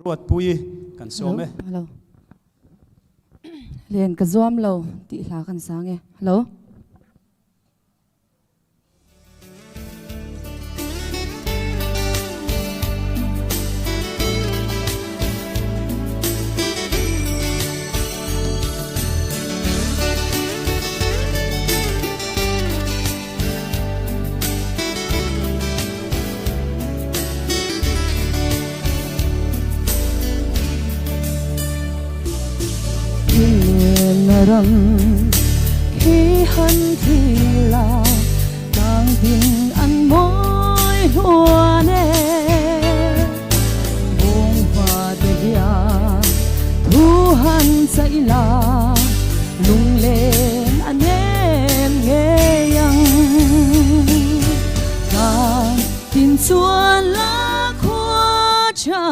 รวดปุยกันสวมเอ ฮัลโหลเรียนกระซวมเราติลากันสางเอฮัลโหลรำขี้หันทีลาต่างพิงอันมอยหัวเน่วงฟ้าเดียทูหันใจลาลุงเล่นอันเนมเงยังการกินชวนละขวาชา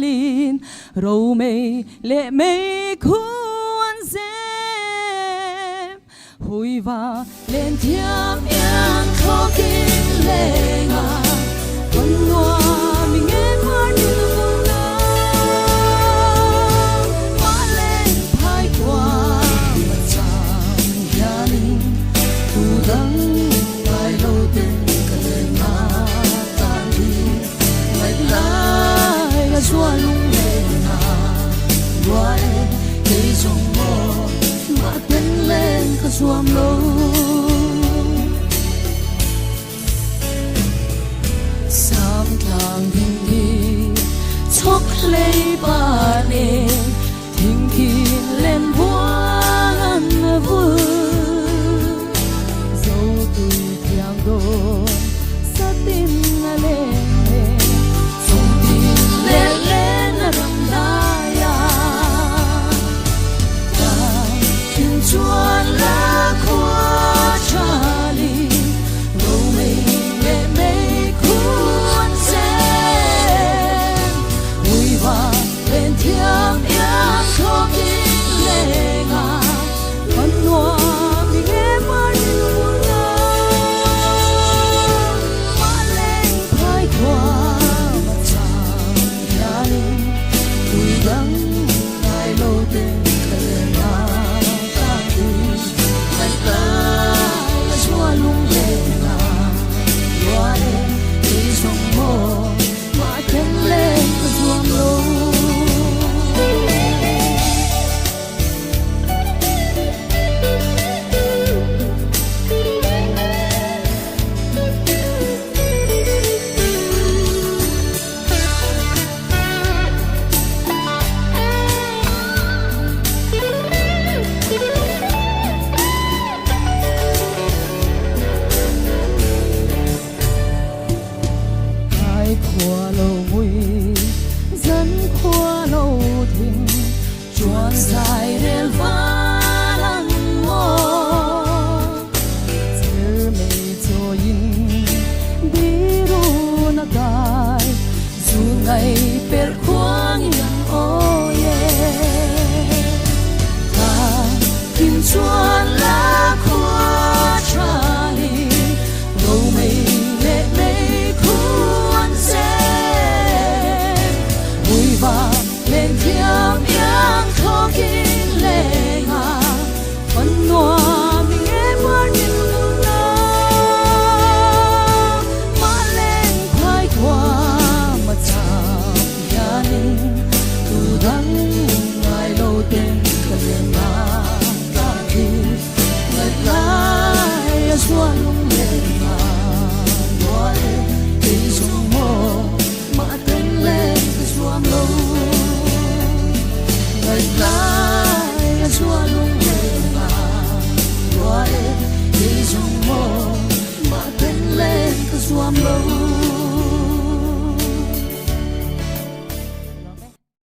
ลินเราไม่เละไม่ควรเสียHui va lên thiam yang khó kinh lệ ngà con hoa mình em hát như mong nắng hóa lên phai qua mặt trăng gia đình thu đắng vài lâu tình cả đời mà tan đi ngày lại là xóa lung lên ngà hoa em cây trong mơ mà tên lên cả xuông lâu sam thang thình đi chốc lấy ba nè thình thìn lên buông vui dấu tuổi thiang đồn sa tin